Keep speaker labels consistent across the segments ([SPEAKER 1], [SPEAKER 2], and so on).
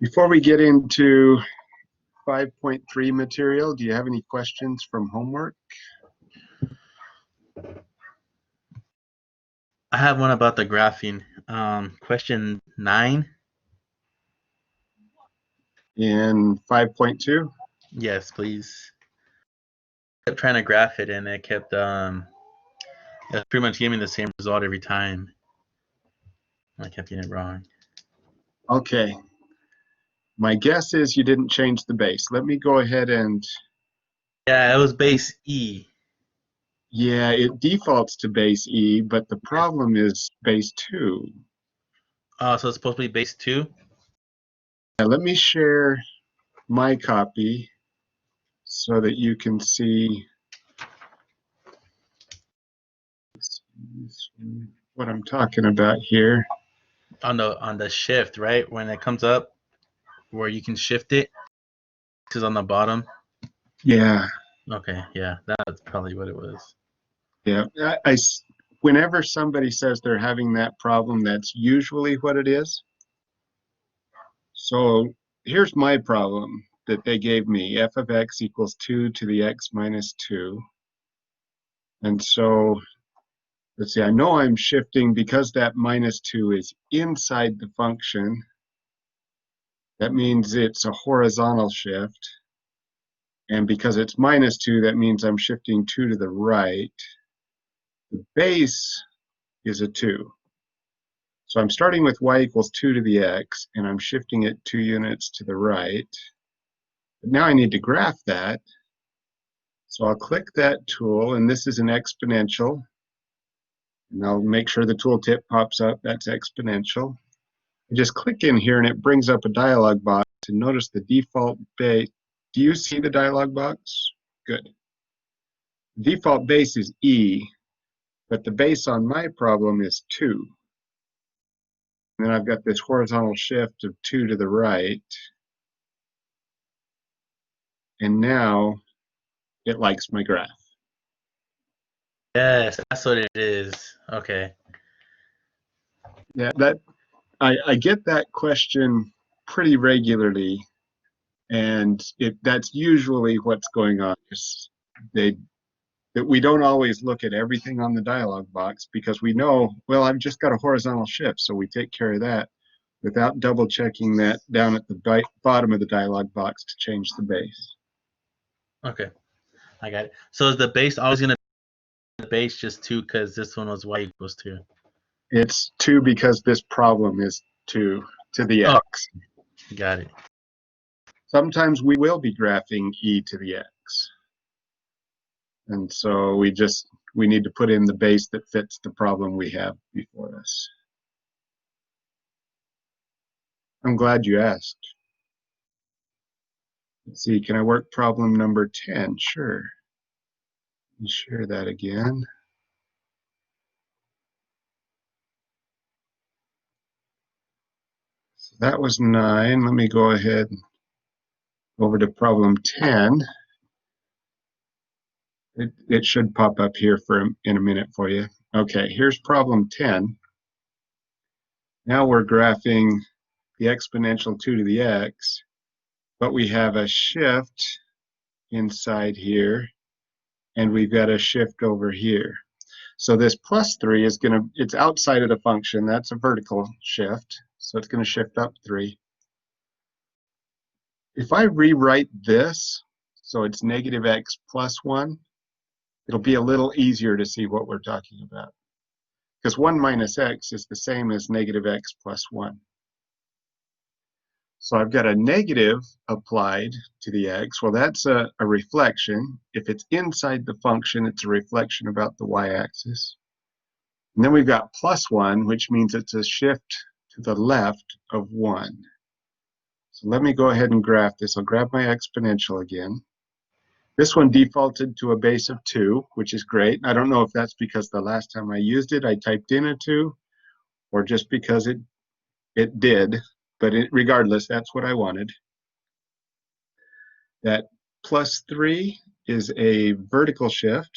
[SPEAKER 1] Before we get into 5.3 material, do you have any questions from homework?
[SPEAKER 2] I have one about the graphing. Question 9.
[SPEAKER 1] In 5.2?
[SPEAKER 2] Yes, please. I kept trying to graph it, and it kept it pretty much giving me the same result every time. I kept getting it wrong.
[SPEAKER 1] Okay. My guess is you didn't change the base. Let me go ahead and...
[SPEAKER 2] Yeah, it was base E.
[SPEAKER 1] Yeah, it defaults to base E, but the problem is base 2.
[SPEAKER 2] Oh, so it's supposed to be base 2?
[SPEAKER 1] Now, let me share my copy so that you can see what I'm talking about here.
[SPEAKER 2] On the shift, right? When it comes up, where you can shift it, this is on the bottom.
[SPEAKER 1] Yeah.
[SPEAKER 2] Okay, yeah, that's probably what it was.
[SPEAKER 1] Yeah, whenever somebody says they're having that problem, that's usually what it is. So here's my problem that they gave me. F of x equals 2 to the x minus 2. And so, let's see, I know I'm shifting because that minus 2 is inside the function. That means it's a horizontal shift. And because it's minus 2, that means I'm shifting 2 to the right. The base is a 2. So I'm starting with y equals 2 to the x, and I'm shifting it 2 units to the right. But now I need to graph that. So I'll click that tool, and this is an exponential. And I'll make sure the tooltip pops up. That's exponential. I just click in here, and it brings up a dialog box. And notice the default base. Do you see the dialog box? Good. The default base is E, but the base on my problem is 2. And then I've got this horizontal shift of 2 to the right. And now it likes my graph.
[SPEAKER 2] Yes, that's what it is. Okay.
[SPEAKER 1] Yeah, I get that question pretty regularly, and that's usually what's going on. That we don't always look at everything on the dialog box because we know, well, I've just got a horizontal shift, so we take care of that without double checking that down at the bottom of the dialog box to change the base.
[SPEAKER 2] Okay, I got it. So is the base always going to be the base just 2 because this one was y equals 2?
[SPEAKER 1] It's 2 because this problem is 2 to the x.
[SPEAKER 2] Got it.
[SPEAKER 1] Sometimes we will be graphing e to the x. And so we need to put in the base that fits the problem we have before us. I'm glad you asked. Let's see, can I work problem number 10? Sure. Let me share that again. So that was 9. Let me go ahead over to problem 10. It should pop up here in a minute for you. Okay, here's problem 10. Now we're graphing the exponential 2 to the x, but we have a shift inside here, and we've got a shift over here. So this plus 3 is it's outside of the function. That's a vertical shift, so it's going to shift up 3. If I rewrite this, so it's negative x plus 1, it'll be a little easier to see what we're talking about. Because 1 minus x is the same as negative x plus 1. So I've got a negative applied to the x. Well, that's a reflection. If it's inside the function, it's a reflection about the y-axis. And then we've got plus 1, which means it's a shift to the left of 1. So let me go ahead and graph this. I'll grab my exponential again. This one defaulted to a base of 2, which is great. I don't know if that's because the last time I used it, I typed in a 2, or just because it did. But regardless, that's what I wanted. That plus 3 is a vertical shift,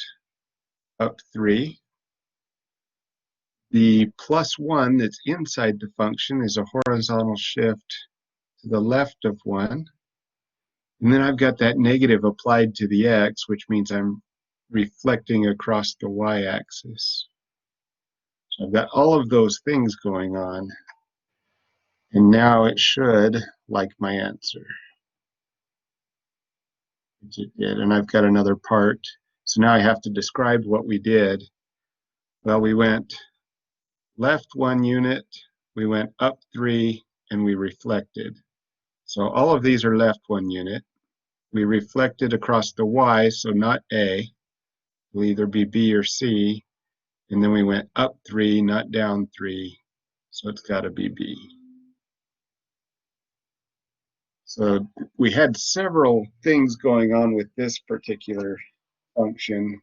[SPEAKER 1] up 3. The plus 1 that's inside the function is a horizontal shift to to the left of 1. And then I've got that negative applied to the x, which means I'm reflecting across the y-axis. So I've got all of those things going on. And now it should like my answer. Which it did. And I've got another part. So now I have to describe what we did. Well, we went left 1 unit, we went up 3, and we reflected. So all of these are left 1 unit. We reflected across the y, so not A. Will either be B or C. And then we went up 3, not down 3. So it's got to be B. So we had several things going on with this particular function.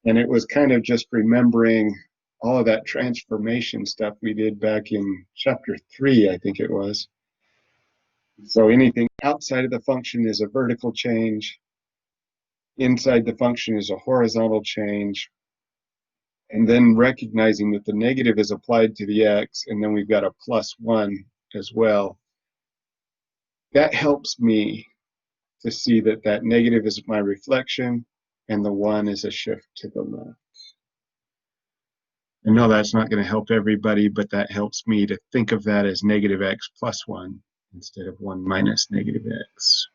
[SPEAKER 1] And it was kind of just remembering all of that transformation stuff we did back in chapter 3, I think it was. So anything outside of the function is a vertical change. Inside the function is a horizontal change. And then recognizing that the negative is applied to the x, and then we've got a +1 as well. That helps me to see that that negative is my reflection, and the 1 is a shift to the left. I know that's not going to help everybody, but that helps me to think of that as negative x plus 1 instead of 1 minus negative x.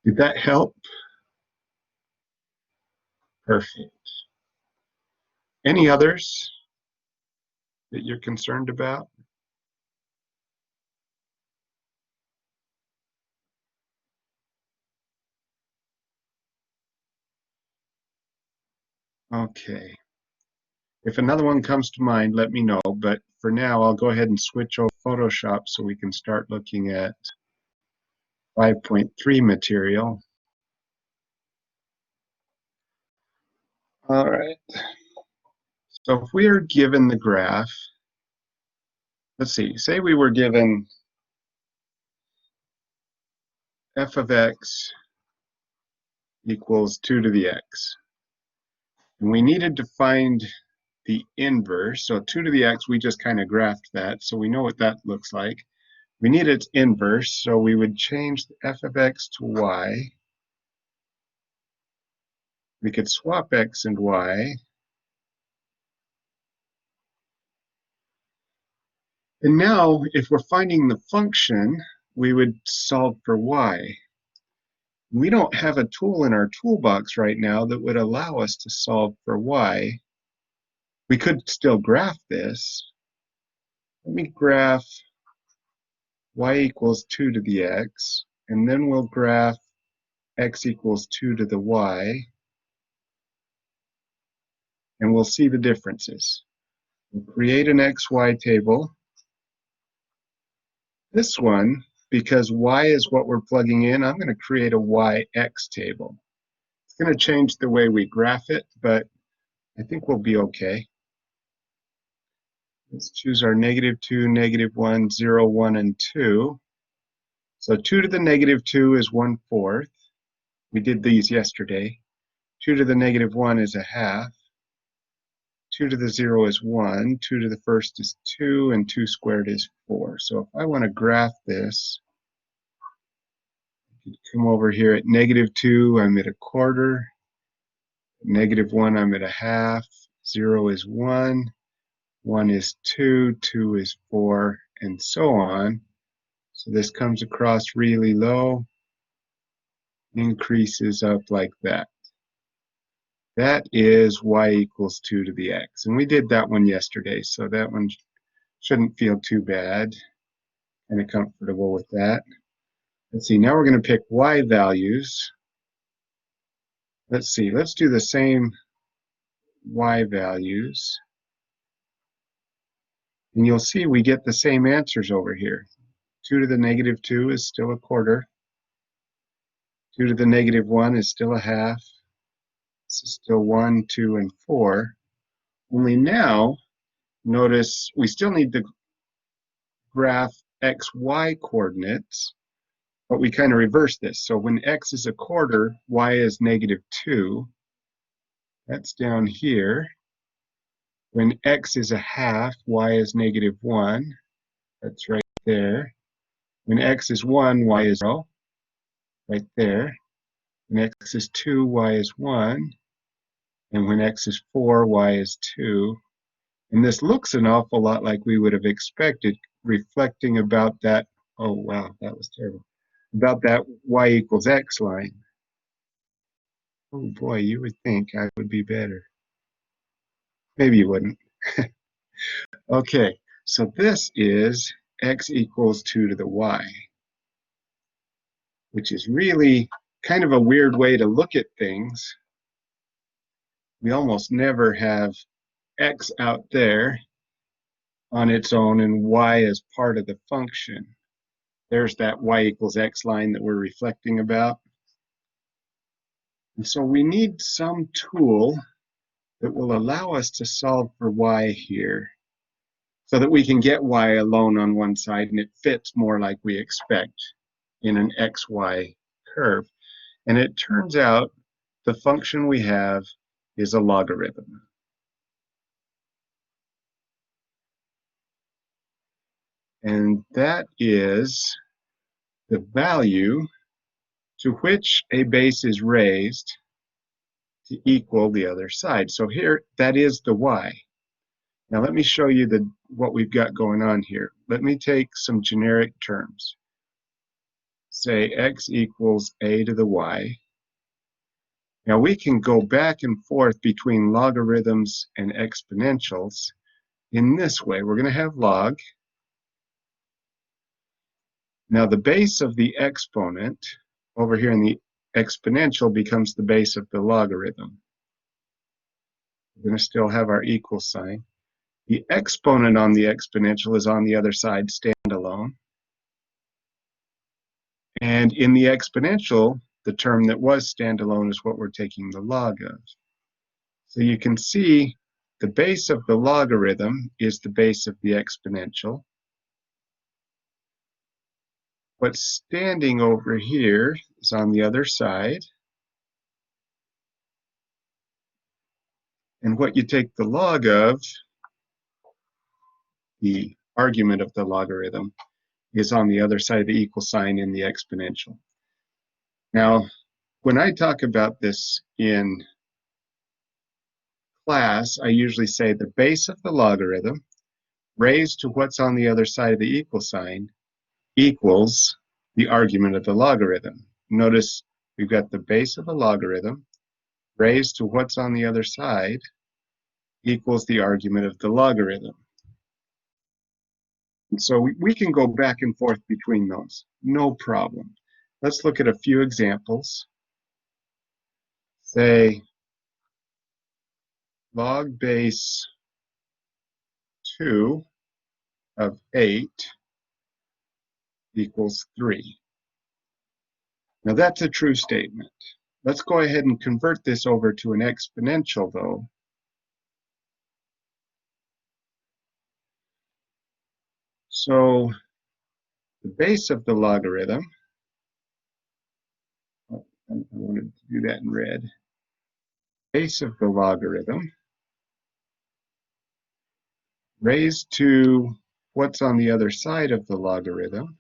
[SPEAKER 1] Did that help? Perfect. Any others that you're concerned about? Okay. If another one comes to mind, let me know. But for now, I'll go ahead and switch over to Photoshop so we can start looking at 5.3 material. All right. So if we are given the graph, let's see, say we were given f of x equals 2 to the x. And we needed to find the inverse. So 2 to the x, we just kind of graphed that, so we know what that looks like. We need its inverse, so we would change the f of x to y. We could swap x and y. And now, if we're finding the function, we would solve for y. We don't have a tool in our toolbox right now that would allow us to solve for y. We could still graph this. Let me graph y equals 2 to the x, and then we'll graph x equals 2 to the y, and we'll see the differences. We'll create an xy table. This one, because y is what we're plugging in, I'm going to create a yx table. It's going to change the way we graph it, but I think we'll be okay. Let's choose our -2, -1, 0, 1, and 2. So 2 to the -2 is 1/4. We did these yesterday. 2 to the -1 is 1/2. 2 to the 0 is 1. 2 to the first is 2, and 2 squared is 4. So if I want to graph this, I can come over here at -2, I'm at 1/4. -1, I'm at 1/2. 0 is 1. 1 is 2. 2 is 4, and so on. So this comes across really low, increases up like that. That is y equals 2 to the x. And we did that one yesterday, so that one shouldn't feel too bad. Kind of comfortable with that. Let's see, now we're going to pick y values. Let's see, let's do the same y values. And you'll see we get the same answers over here. 2 to the -2 is still 1/4. 2 to the -1 is still 1/2. This is still 1, 2, and 4. Only now, notice we still need to graph xy coordinates, but we kind of reverse this. So when x is 1/4, y is -2. That's down here. When x is 1/2, y is -1. That's right there. When x is 1, y is 0. Right there. When x is 2, y is 1. And when x is 4, y is 2. And this looks an awful lot like we would have expected, reflecting about that, oh wow, that was terrible, about that y equals x line. Oh boy, you would think I would be better. Maybe you wouldn't. Okay, so this is x equals 2 to the y, which is really kind of a weird way to look at things. We almost never have x out there on its own and y as part of the function. There's that y equals x line that we're reflecting about. And so we need some tool that will allow us to solve for y here so that we can get y alone on one side and it fits more like we expect in an xy curve. And it turns out the function we have is a logarithm. And that is the value to which a base is raised to equal the other side. So here, that is the y. Now let me show you what we've got going on here. Let me take some generic terms. Say x equals a to the y. Now we can go back and forth between logarithms and exponentials in this way. We're going to have log. Now the base of the exponent over here in the exponential becomes the base of the logarithm. We're going to still have our equal sign. The exponent on the exponential is on the other side, standalone. And in the exponential, the term that was standalone is what we're taking the log of. So you can see the base of the logarithm is the base of the exponential. What's standing over here is on the other side. And what you take the log of, the argument of the logarithm, is on the other side of the equal sign in the exponential. Now, when I talk about this in class, I usually say the base of the logarithm raised to what's on the other side of the equal sign equals the argument of the logarithm. Notice we've got the base of the logarithm raised to what's on the other side equals the argument of the logarithm. And so we can go back and forth between those, no problem. Let's look at a few examples. Say log base 2 of 8 equals 3. Now that's a true statement. Let's go ahead and convert this over to an exponential though. So the base of the logarithm, I wanted to do that in red. Base of the logarithm raised to what's on the other side of the logarithm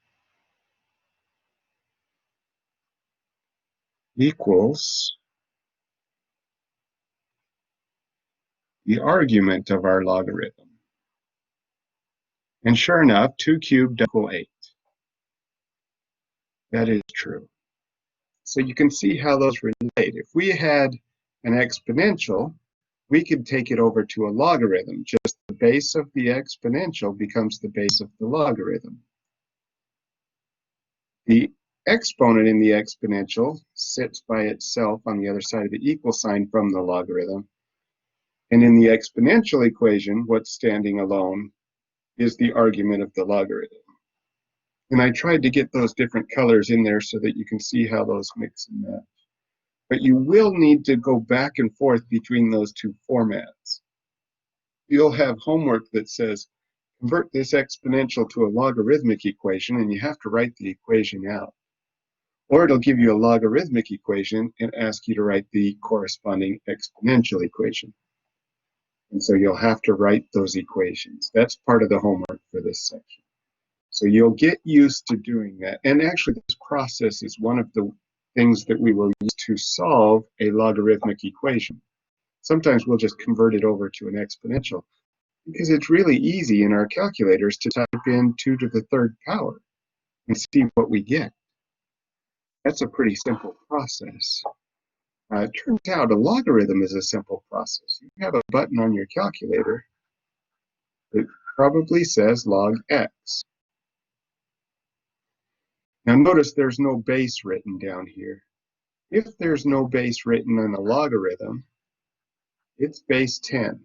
[SPEAKER 1] equals the argument of our logarithm. And sure enough, 2 cubed equals 8. That is true. So you can see how those relate. If we had an exponential, we could take it over to a logarithm. Just the base of the exponential becomes the base of the logarithm. The exponent in the exponential sits by itself on the other side of the equal sign from the logarithm. And in the exponential equation, what's standing alone is the argument of the logarithm. And I tried to get those different colors in there so that you can see how those mix and match. But you will need to go back and forth between those two formats. You'll have homework that says, convert this exponential to a logarithmic equation, and you have to write the equation out. Or it'll give you a logarithmic equation and ask you to write the corresponding exponential equation. And so you'll have to write those equations. That's part of the homework for this section. So you'll get used to doing that. And actually, this process is one of the things that we will use to solve a logarithmic equation. Sometimes we'll just convert it over to an exponential because it's really easy in our calculators to type in 2 to the third power and see what we get. That's a pretty simple process. It turns out a logarithm is a simple process. You have a button on your calculator that probably says log x. Now notice there's no base written down here. If there's no base written on a logarithm, it's base 10.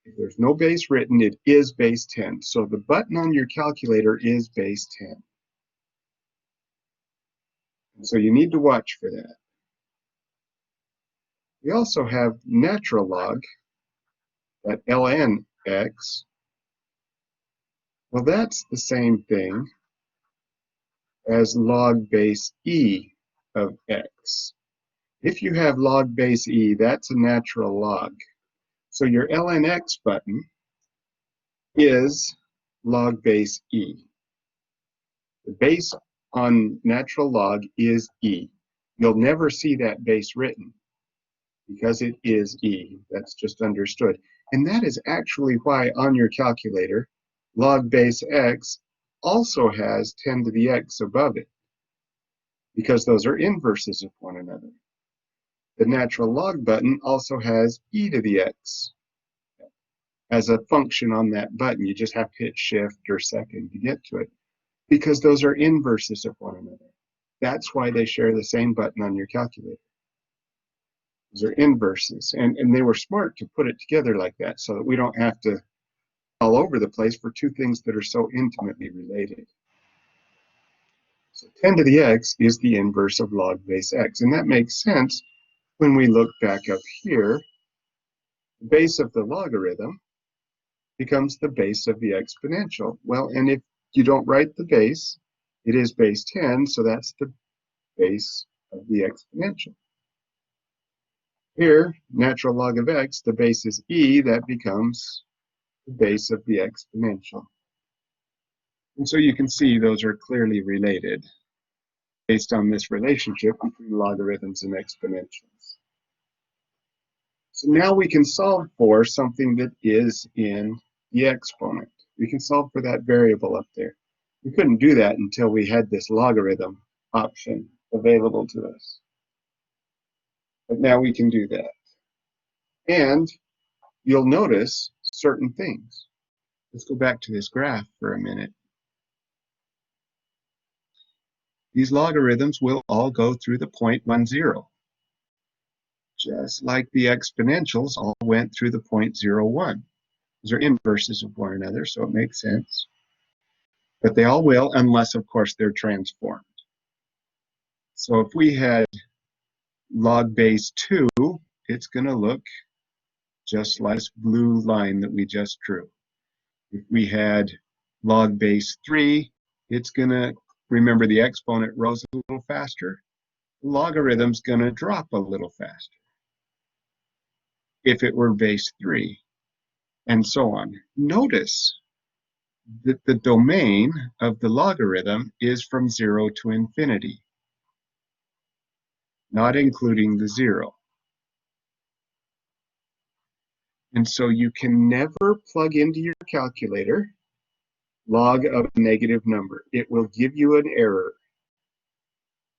[SPEAKER 1] If there's no base written, it is base 10. So the button on your calculator is base 10. And so you need to watch for that. We also have natural log, that ln x. Well, that's the same thing as log base e of x. If you have log base e, that's a natural log. So your ln x button is log base e. The base on natural log is e. You'll never see that base written because it is e. That's just understood. And that is actually why on your calculator, log base x also has 10 to the x above it, because those are inverses of one another. The natural log button also has e to the x as a function on that button. You just have to hit shift or second to get to it, because those are inverses of one another. That's why they share the same button on your calculator. Those are inverses, and they were smart to put it together like that so that we don't have to all over the place for two things that are so intimately related. So 10 to the x is the inverse of log base x, and that makes sense when we look back up here. The base of the logarithm becomes the base of the exponential. Well, and if you don't write the base, it is base 10, so that's the base of the exponential. Here, natural log of x, the base is e, that becomes the base of the exponential. And so you can see those are clearly related based on this relationship between logarithms and exponentials. So now we can solve for something that is in the exponent. We can solve for that variable up there. We couldn't do that until we had this logarithm option available to us. But now we can do that. And you'll notice certain things. Let's go back to this graph for a minute. These logarithms will all go through the point 1, 0. Just like the exponentials all went through the point 0, 1. These are inverses of one another, so it makes sense. But they all will, unless, of course, they're transformed. So if we had log base 2, it's going to look just like this blue line that we just drew. If we had log base 3, it's going to, remember the exponent rose a little faster, the logarithm's going to drop a little faster if it were base 3, and so on. Notice that the domain of the logarithm is from 0 to infinity, not including the 0. And so you can never plug into your calculator log of a negative number. It will give you an error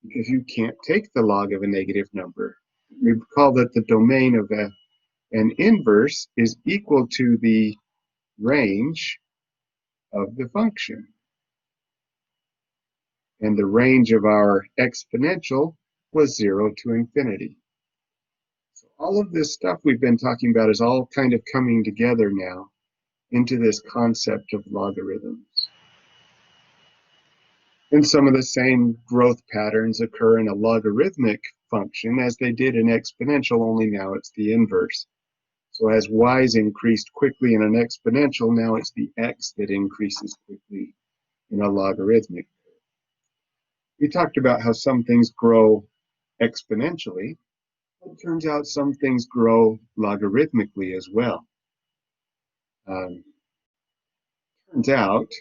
[SPEAKER 1] because you can't take the log of a negative number. Recall that the domain of an inverse is equal to the range of the function. And the range of our exponential was 0 to infinity. So all of this stuff we've been talking about is all kind of coming together now into this concept of logarithms. And some of the same growth patterns occur in a logarithmic function as they did in exponential, only now it's the inverse. So as y's increased quickly in an exponential, now it's the x that increases quickly in a logarithmic. We talked about how some things grow exponentially. It turns out some things grow logarithmically as well. Turns out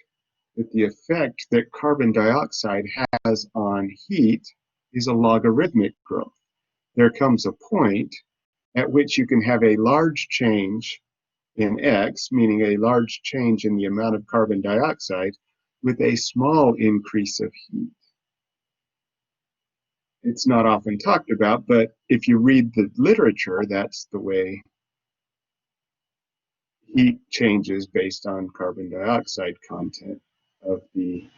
[SPEAKER 1] that the effect that carbon dioxide has on heat is a logarithmic growth. There comes a point at which you can have a large change in X, meaning a large change in the amount of carbon dioxide, with a small increase of heat. It's not often talked about, but if you read the literature, that's the way heat changes based on carbon dioxide content of the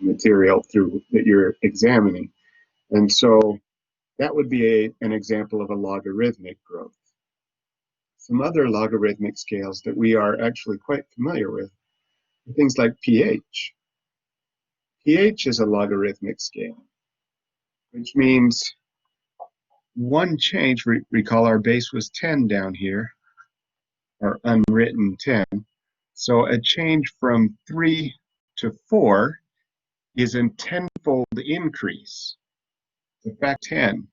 [SPEAKER 1] material that you're examining. And so that would be an example of a logarithmic growth. Some other logarithmic scales that we are actually quite familiar with are things like pH. pH is a logarithmic scale, which means one change, recall our base was 10 down here, our unwritten 10. So a change from 3 to 4 is a tenfold increase. It's a fact 10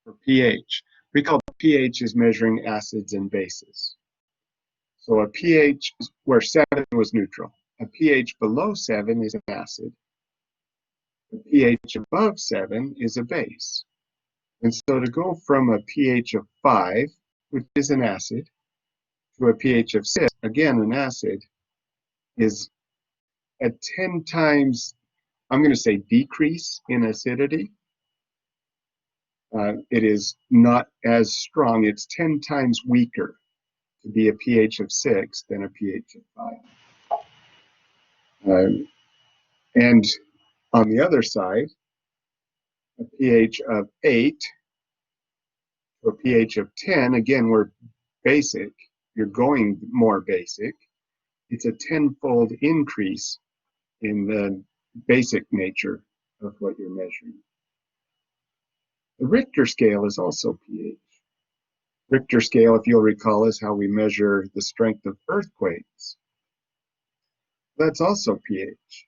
[SPEAKER 1] for pH. Recall pH is measuring acids and bases. So a pH where 7 was neutral. A pH below 7 is an acid. A pH above 7 is a base. And so to go from a pH of 5, which is an acid, to a pH of 6, again an acid, is a 10 times, I'm going to say, decrease in acidity. It is not as strong. It's 10 times weaker to be a pH of 6 than a pH of 5. And on the other side, a pH of 8 to a pH of 10, again, we're basic. You're going more basic. It's a tenfold increase in the basic nature of what you're measuring. The Richter scale is also pH. Richter scale, if you'll recall, is how we measure the strength of earthquakes. That's also pH.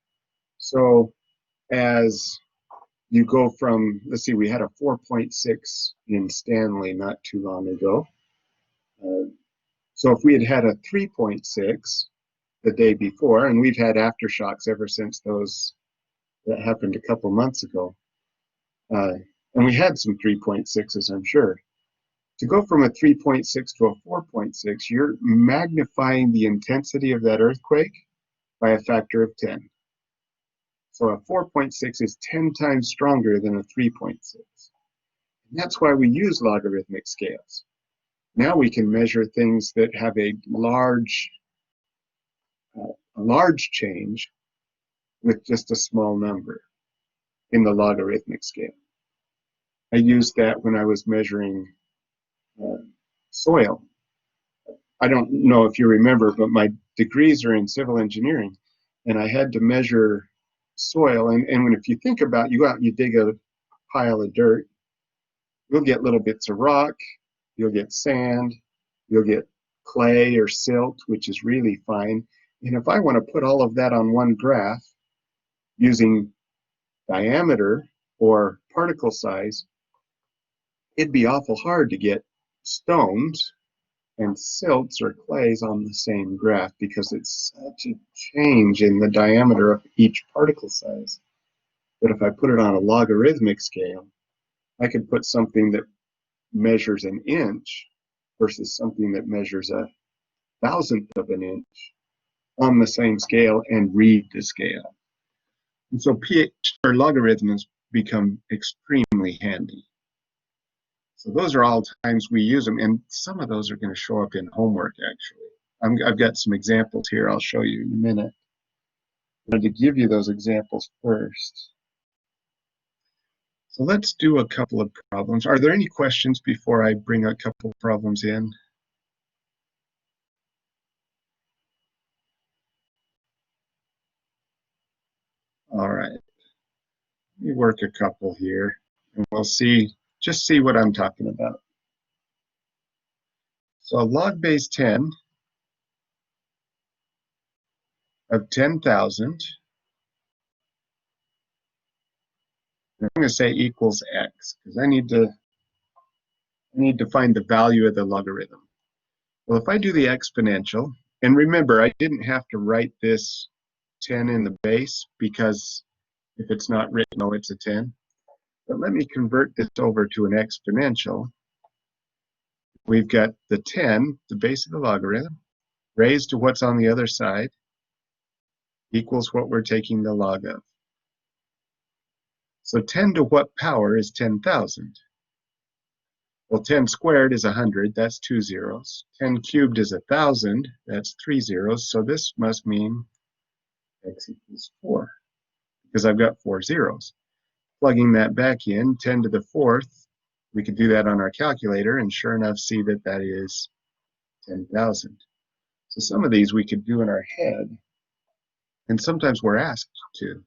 [SPEAKER 1] So as you go from, let's see, we had a 4.6 in Stanley not too long ago. So if we had had a 3.6 the day before, and we've had aftershocks ever since those that happened a couple months ago, and we had some 3.6s, I'm sure. To go from a 3.6 to a 4.6, you're magnifying the intensity of that earthquake by a factor of 10. So a 4.6 is 10 times stronger than a 3.6. And that's why we use logarithmic scales. Now we can measure things that have a large change with just a small number in the logarithmic scale. I used that when I was measuring soil. I don't know if you remember, but my degrees are in civil engineering, and I had to measure soil. And if you think about, you go out and you dig a pile of dirt, you'll get little bits of rock, you'll get sand, you'll get clay or silt, which is really fine. And if I want to put all of that on one graph using diameter or particle size, it'd be awful hard to get stones and silts or clays on the same graph because it's such a change in the diameter of each particle size. But if I put it on a logarithmic scale, I could put something that measures an inch versus something that measures a thousandth of an inch on the same scale and read the scale. And so pH or logarithms become extremely handy. So those are all times we use them, and some of those are going to show up in homework, actually. I've got some examples here I'll show you in a minute. I'm going to give you those examples first. So let's do a couple of problems. Are there any questions before I bring a couple of problems in? All right. Let me work a couple here, and we'll see, just see what I'm talking about. So log base 10 of 10,000, I'm going to say equals x, because I need to find the value of the logarithm. Well, if I do the exponential, And remember, I didn't have to write this 10 in the base because if it's not written, oh, it's a 10. But let me convert this over to an exponential. We've got the 10, the base of the logarithm, raised to what's on the other side, equals what we're taking the log of. So 10 to what power is 10,000? Well, 10 squared is 100, that's 2 zeros. 10 cubed is 1,000, that's 3 zeros. So this must mean x equals 4, because I've got 4 zeros. Plugging that back in, 10 to the 4th, we could do that on our calculator, and sure enough, see that that is 10,000. So some of these we could do in our head, and sometimes we're asked to.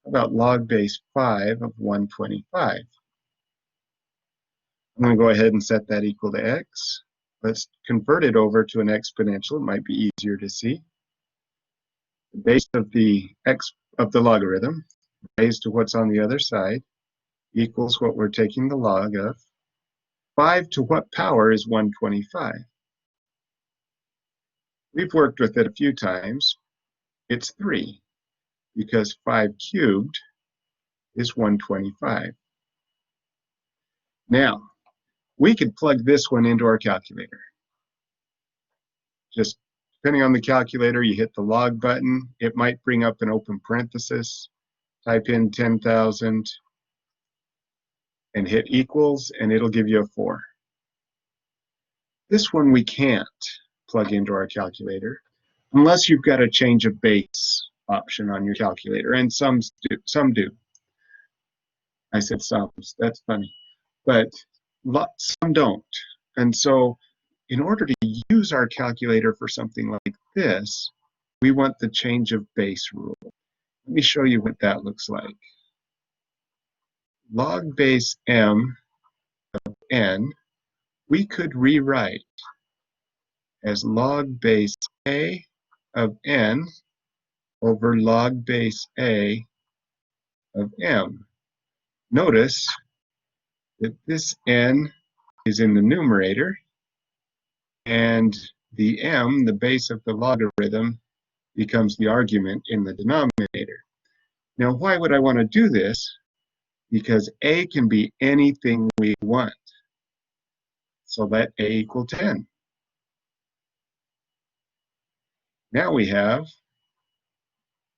[SPEAKER 1] How about log base 5 of 125? I'm going to go ahead and set that equal to x. Let's convert it over to an exponential. It might be easier to see. The base of the logarithm raised to what's on the other side equals what we're taking the log of. 5 to what power is 125? We've worked with it a few times. It's 3, because 5 cubed is 125. Now, we could plug this one into our calculator. Just depending on the calculator, you hit the log button. It might bring up an open parenthesis. Type in 10,000 and hit equals, and it'll give you a 4. This one we can't plug into our calculator unless you've got a change of base option on your calculator, and some do. I said some, that's funny, but some don't. And so in order to use our calculator for something like this, we want the change of base rule. Let me show you what that looks like. Log base m of n, we could rewrite as log base a of n over log base a of m. Notice that this n is in the numerator, and the m, the base of the logarithm, becomes the argument in the denominator. Now, why would I want to do this? Because a can be anything we want. So let a equal 10. Now we have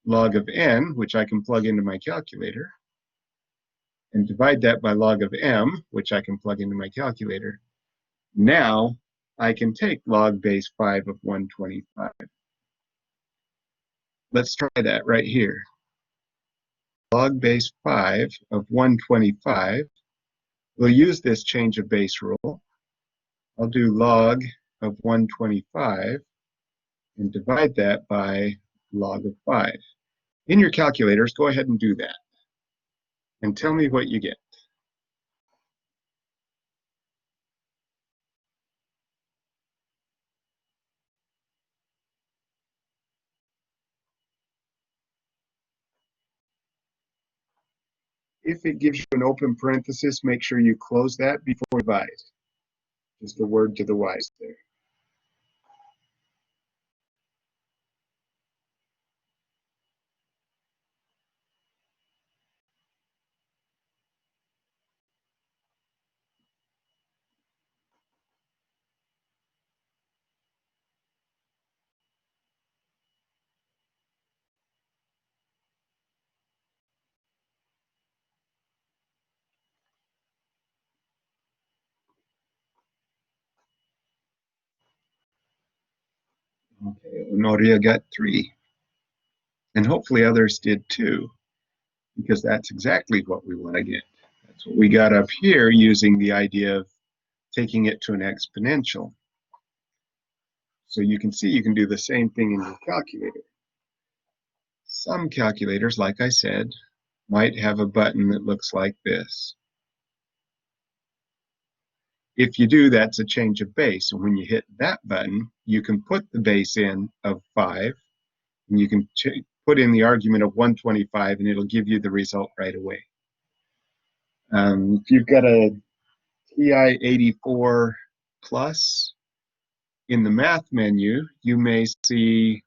[SPEAKER 1] log of n, which I can plug into my calculator, and divide that by log of m, which I can plug into my calculator. Now I can take log base 5 of 125. Let's try that right here. Log base 5 of 125. We'll use this change of base rule. I'll do log of 125 and divide that by log of 5. In your calculators, go ahead and do that. And tell me what you get. If it gives you an open parenthesis, make sure you close that before you divide. Just a word to the wise there. Okay, Honoria got 3. And hopefully others did too, because that's exactly what we want to get. That's what we got up here using the idea of taking it to an exponential. So you can see you can do the same thing in your calculator. Some calculators, like I said, might have a button that looks like this. If you do, that's a change of base. And when you hit that button, you can put the base in of 5, and you can put in the argument of 125, and it'll give you the result right away. If you've got a TI-84 Plus, in the math menu, you may see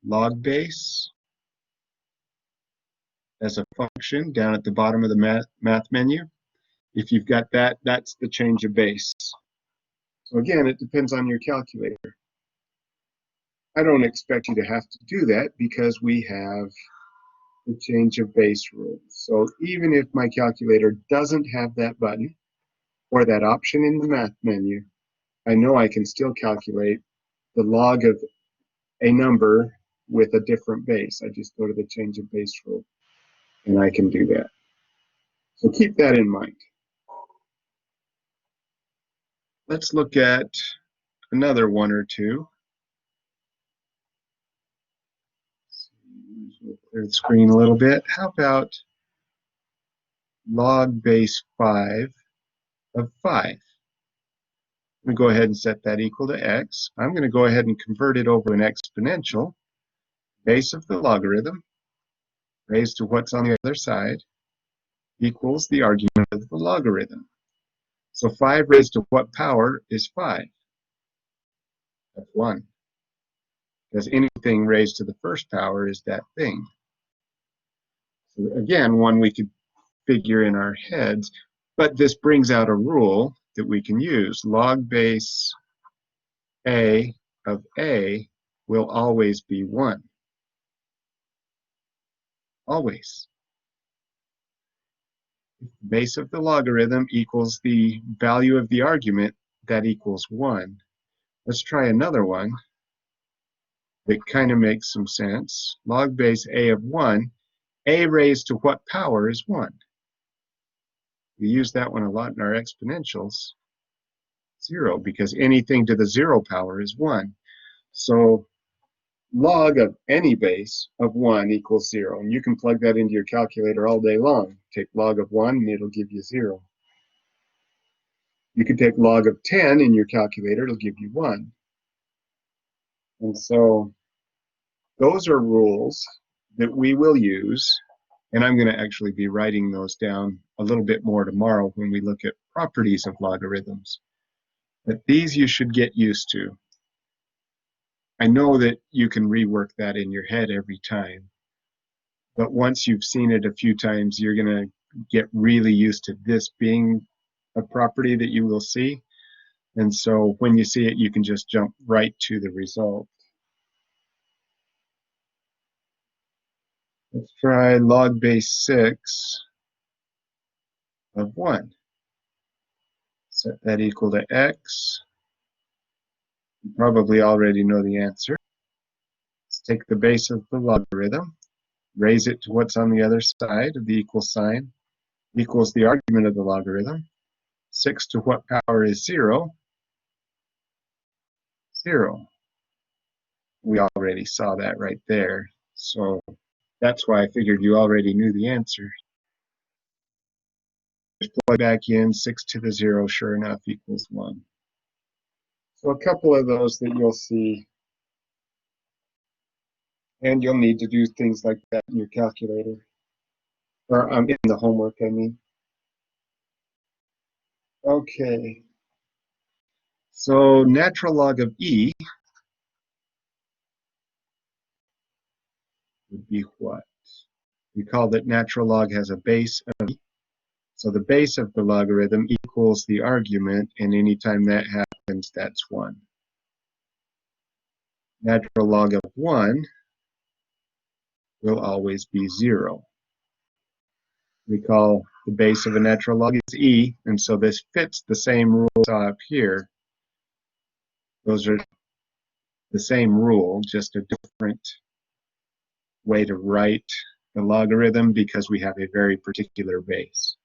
[SPEAKER 1] log base as a function down at the bottom of the math menu. If you've got that, that's the change of base. So again, it depends on your calculator. I don't expect you to have to do that because we have the change of base rule. So even if my calculator doesn't have that button or that option in the math menu, I know I can still calculate the log of a number with a different base. I just go to the change of base rule and I can do that. So keep that in mind. Let's look at another one or two. We'll clear the screen a little bit. How about log base 5 of 5? I'm going to go ahead and set that equal to x. I'm going to go ahead and convert it over an exponential. Base of the logarithm raised to what's on the other side equals the argument of the logarithm. So 5 raised to what power is 5? That's 1. Because anything raised to the first power is that thing. So again, one we could figure in our heads, but this brings out a rule that we can use. Log base a of a will always be 1. Always. If the base of the logarithm equals the value of the argument, that equals 1. Let's try another one that kind of makes some sense. Log base a of 1, a raised to what power is 1? We use that one a lot in our exponentials. 0, because anything to the 0 power is 1. So log of any base of 1 equals 0. And you can plug that into your calculator all day long. Take log of 1 and it'll give you 0. You can take log of 10 in your calculator, it'll give you 1. And so those are rules that we will use, and I'm going to actually be writing those down a little bit more tomorrow when we look at properties of logarithms. But these you should get used to. I know that you can rework that in your head every time, but once you've seen it a few times, you're going to get really used to this being a property that you will see. And so when you see it, you can just jump right to the result. Let's try log base 6 of 1. Set that equal to x. You probably already know the answer. Let's take the base of the logarithm, raise it to what's on the other side of the equal sign, equals the argument of the logarithm. 6 to what power is 0? 0. We already saw that right there. So that's why I figured you already knew the answer. Just plug back in, 6 to the 0, sure enough, equals 1. So a couple of those that you'll see. And you'll need to do things like that in your calculator. Or in the homework, I mean. Okay. So natural log of e would be what? Recall that natural log has a base of e. So the base of the logarithm equals the argument, and anytime that happens, that's 1. Natural log of 1 will always be 0. Recall the base of a natural log is e, and so this fits the same rules up here. Those are the same rule, just a different way to write the logarithm because we have a very particular base.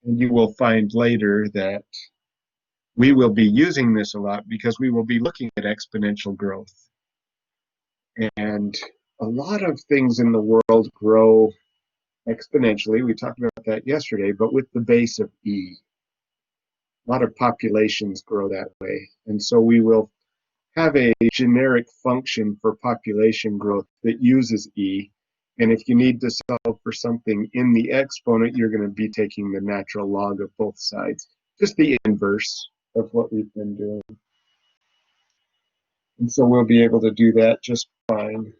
[SPEAKER 1] And you will find later that we will be using this a lot because we will be looking at exponential growth. And a lot of things in the world grow exponentially. We talked about that yesterday, but with the base of e. A lot of populations grow that way. And so we will have a generic function for population growth that uses e. And if you need to solve for something in the exponent, you're going to be taking the natural log of both sides. just the inverse of what we've been doing. And so we'll be able to do that just fine.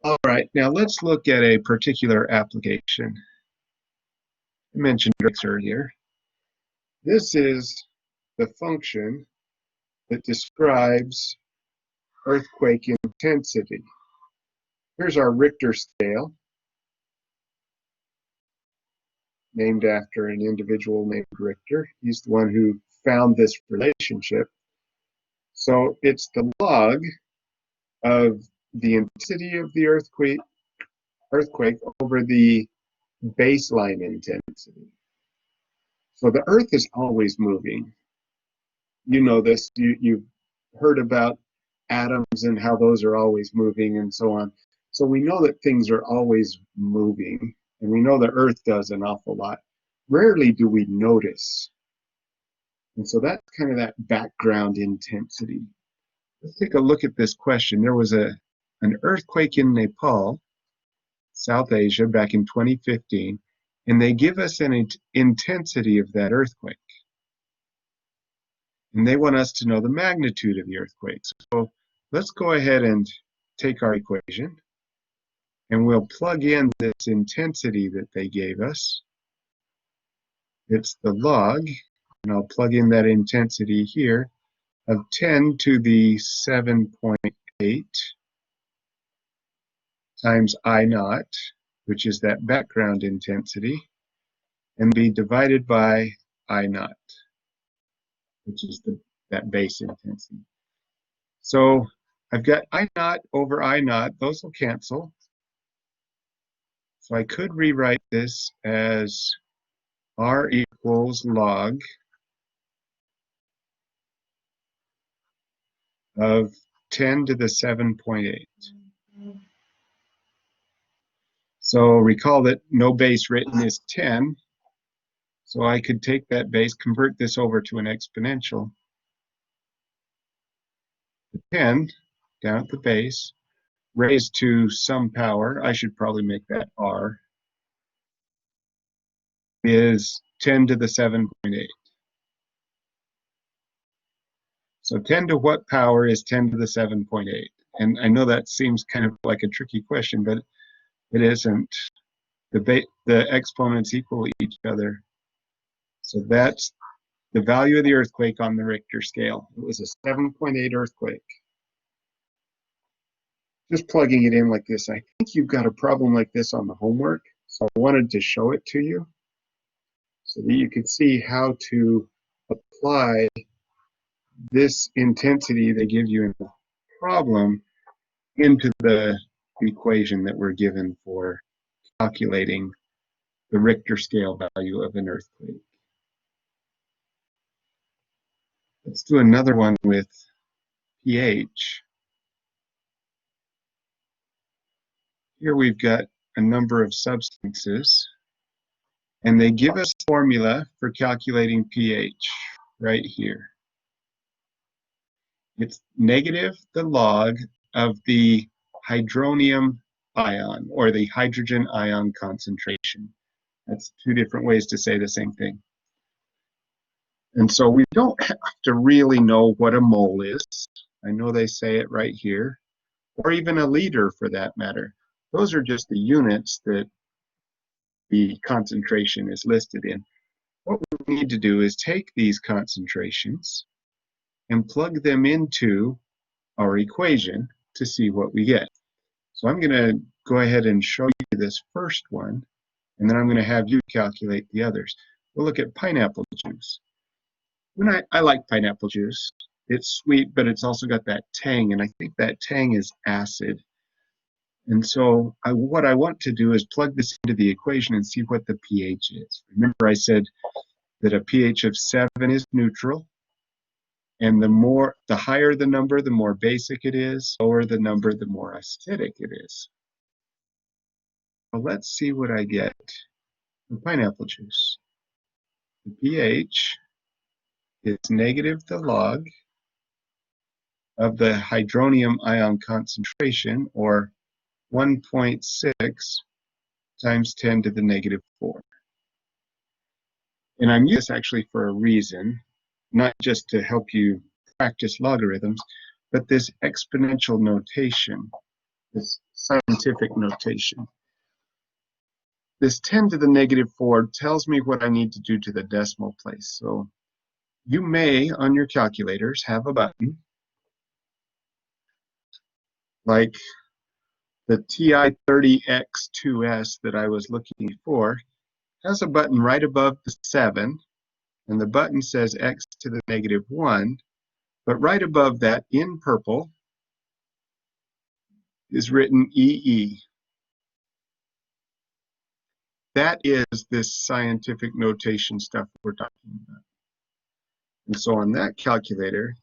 [SPEAKER 1] All right, now let's look at a particular application. I mentioned this earlier. This is the function that describes earthquake intensity. Here's our Richter scale, named after an individual named Richter. He's the one who found this relationship. So it's the log of the intensity of the earthquake over the baseline intensity. So the Earth is always moving. You know this. You've heard about atoms and how those are always moving and so on. So we know that things are always moving, and we know the Earth does an awful lot. Rarely do we notice. And so that's kind of that background intensity. Let's take a look at this question. There was an earthquake in Nepal, South Asia, back in 2015, and they give us an intensity of that earthquake. And they want us to know the magnitude of the earthquake. So let's go ahead and take our equation, and we'll plug in this intensity that they gave us. It's the log, and I'll plug in that intensity here, of 10 to the 7.8 times I naught, which is that background intensity, and be divided by I naught, which is that base intensity. So I've got I naught over I naught. Those will cancel. So I could rewrite this as R equals log of 10 to the 7.8. So recall that no base written is 10. So I could take that base, convert this over to an exponential. The 10 down at the base, raised to some power, I should probably make that R, is 10 to the 7.8. So 10 to what power is 10 to the 7.8? And I know that seems kind of like a tricky question, but it isn't. The exponents equal each other. So that's the value of the earthquake on the Richter scale. It was a 7.8 earthquake. Just plugging it in like this. I think you've got a problem like this on the homework, so I wanted to show it to you so that you could see how to apply this intensity they give you in the problem into the equation that we're given for calculating the Richter scale value of an earthquake. Let's do another one with pH. Here we've got a number of substances, and they give us a formula for calculating pH right here. It's negative the log of the hydronium ion, or the hydrogen ion concentration. That's two different ways to say the same thing. And so we don't have to really know what a mole is. I know they say it right here, or even a liter for that matter. Those are just the units that the concentration is listed in. What we need to do is take these concentrations and plug them into our equation to see what we get. So I'm going to go ahead and show you this first one, and then I'm going to have you calculate the others. We'll look at pineapple juice. I like pineapple juice. It's sweet, but it's also got that tang, and I think that tang is acid. And so what I want to do is plug this into the equation and see what the pH is. Remember I said that a pH of 7 is neutral, and the higher the number, the more basic it is. Lower the number, the more acidic it is. Well, let's see what I get for pineapple juice. The pH is negative the log of the hydronium ion concentration, or 1.6 times 10 to the negative 4. And I'm using this actually for a reason, not just to help you practice logarithms, but this exponential notation, this scientific notation. This 10 to the negative 4 tells me what I need to do to the decimal place. So you may, on your calculators, have a button like the TI-30X2S that I was looking for, has a button right above the 7, and the button says x to the negative 1, but right above that, in purple, is written EE. That is this scientific notation stuff we're talking about. And so on that calculator,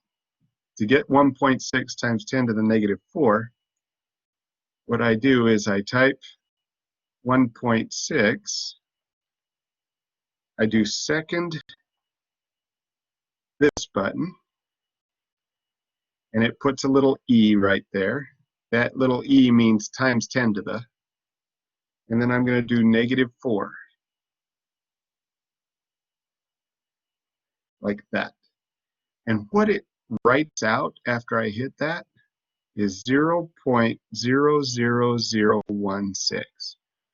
[SPEAKER 1] to get 1.6 times 10 to the negative 4, what I do is I type 1.6, I do second this button, and it puts a little E right there. That little E means times 10 to the, and then I'm going to do negative 4, like that. And what it writes out after I hit that is 0.00016.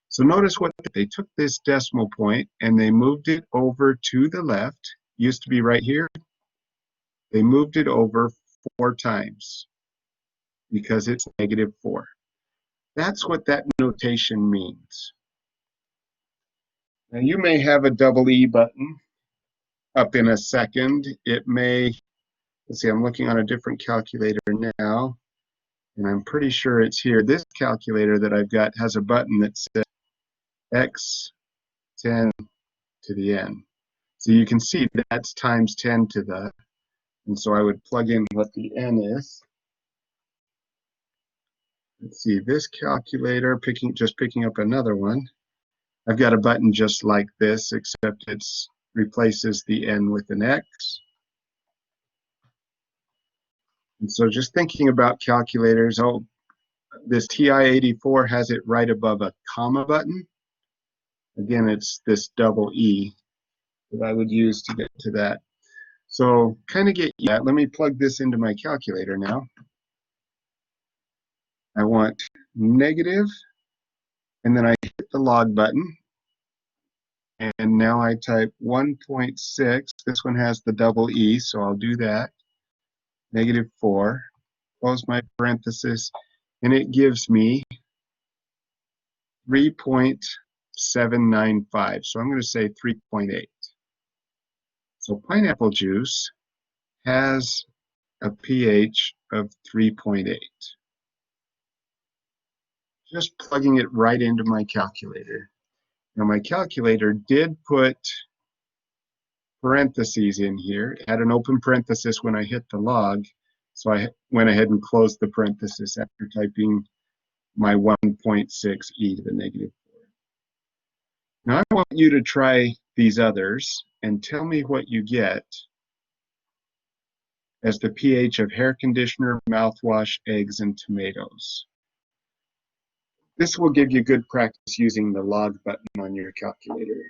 [SPEAKER 1] So notice what they took this decimal point and they moved it over to the left. Used to be right here. They moved it over 4 times because it's negative 4. That's what that notation means. Now you may have a double E button up in a second. It may, let's see, I'm looking on a different calculator now, and I'm pretty sure it's here. This calculator that I've got has a button that says x 10 to the n. So you can see that's times 10 to the, and so I would plug in what the n is. Let's see, this calculator, just picking up another one, I've got a button just like this, except it replaces the n with an x. And so just thinking about calculators, oh, this TI-84 has it right above a comma button. Again, it's this double E that I would use to get to that. So kind of get that. Let me plug this into my calculator now. I want negative, and then I hit the log button. And now I type 1.6. This one has the double E, so I'll do that. Negative 4. Close my parenthesis, and it gives me 3.795. So I'm going to say 3.8. So pineapple juice has a pH of 3.8. Just plugging it right into my calculator. Now my calculator did put parentheses in here. It had an open parenthesis when I hit the log, so I went ahead and closed the parenthesis after typing my 1.6 e to the negative 4. Now I want you to try these others and tell me what you get as the pH of hair conditioner, mouthwash, eggs, and tomatoes. This will give you good practice using the log button on your calculator.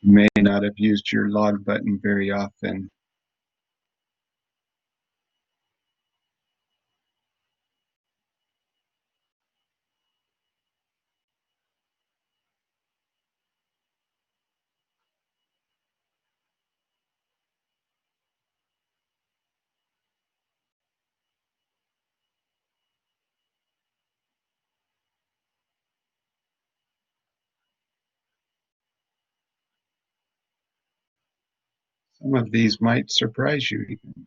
[SPEAKER 1] You may not have used your log button very often. Some of these might surprise you even.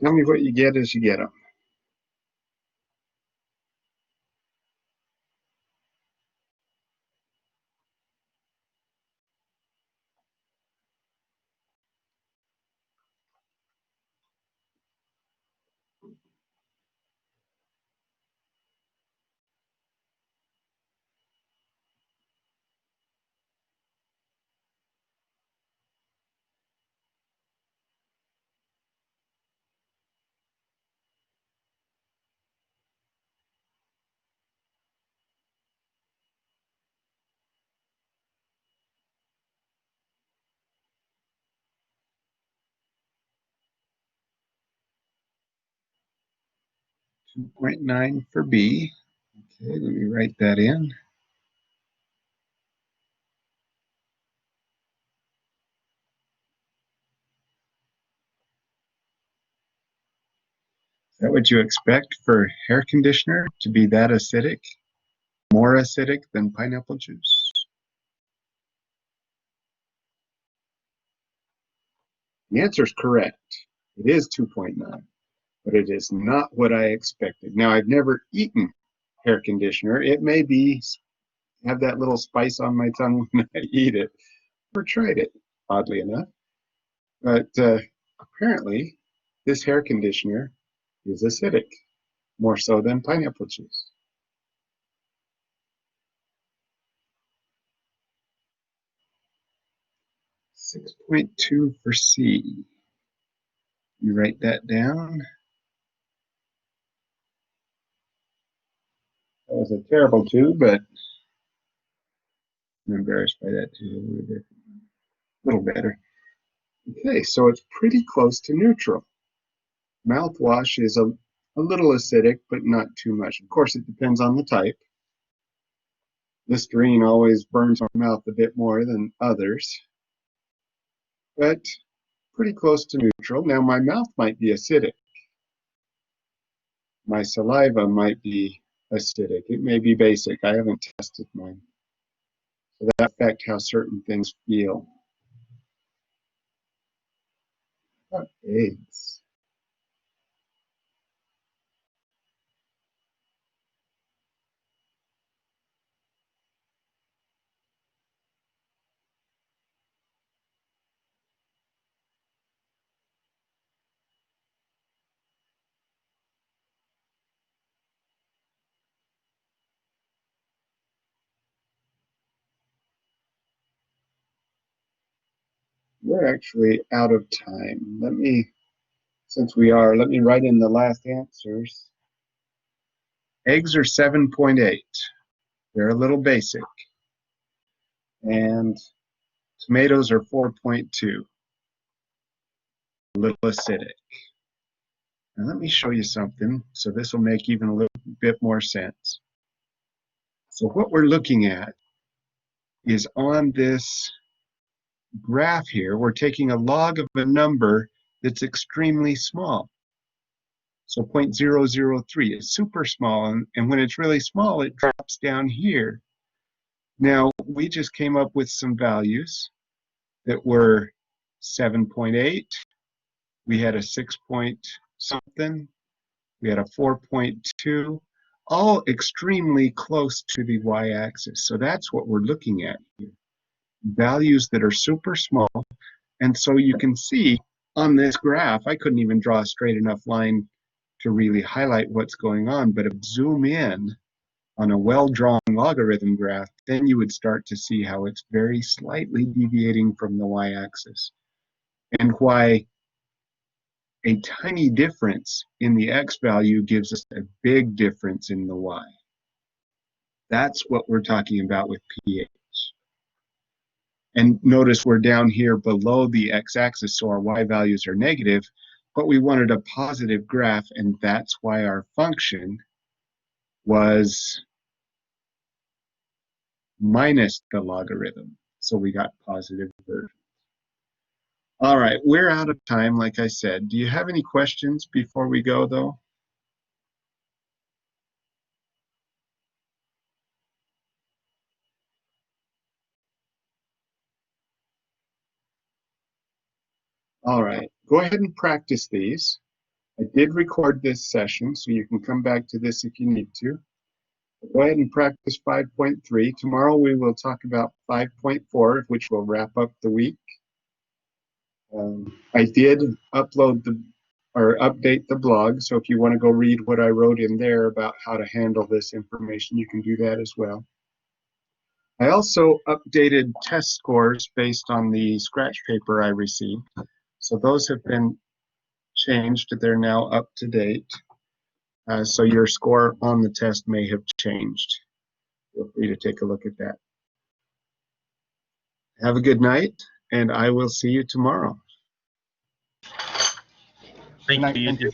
[SPEAKER 1] Tell me what you get as you get them. 2.9 for B. Okay, let me write that in. Is that what you expect for hair conditioner to be that acidic? More acidic than pineapple juice? The answer is correct. It is 2.9, but it is not what I expected. Now, I've never eaten hair conditioner. It may be have that little spice on my tongue when I eat it, or tried it, oddly enough. But apparently, this hair conditioner is acidic, more so than pineapple juice. .2 for C. You write that down. That was a terrible 2, but I'm embarrassed by that too. A little better. Okay, so it's pretty close to neutral. Mouthwash is a little acidic, but not too much. Of course, it depends on the type. Listerine always burns my mouth a bit more than others, but pretty close to neutral. Now, my mouth might be acidic. My saliva might be acidic. It may be basic. I haven't tested mine. So that affects how certain things feel. How about eggs? We're actually out of time. Let me write in the last answers. Eggs are 7.8. They're a little basic. And tomatoes are 4.2. A little acidic. Now let me show you something, so this will make even a little bit more sense. So what we're looking at is on this graph here, we're taking a log of a number that's extremely small. So 0.003 is super small, and when it's really small, it drops down here. Now, we just came up with some values that were 7.8, we had a 6 point something, we had a 4.2, all extremely close to the y-axis. So that's what we're looking at here. Values that are super small. And so you can see on this graph, I couldn't even draw a straight enough line to really highlight what's going on, but if zoom in on a well-drawn logarithm graph, then you would start to see how it's very slightly deviating from the y-axis, and why a tiny difference in the x value gives us a big difference in the y. That's what we're talking about with pH. And notice we're down here below the x-axis, so our y values are negative, but we wanted a positive graph, and that's why our function was minus the logarithm. So we got positive version. All right, we're out of time, like I said. Do you have any questions before we go, though? All right, go ahead and practice these. I did record this session, so you can come back to this if you need to. Go ahead and practice 5.3. Tomorrow we will talk about 5.4, which will wrap up the week. I did update the blog, so if you want to go read what I wrote in there about how to handle this information, you can do that as well. I also updated test scores based on the scratch paper I received. So those have been changed. They're now up to date. So your score on the test may have changed. Feel free to take a look at that. Have a good night, and I will see you tomorrow.
[SPEAKER 2] Thank you.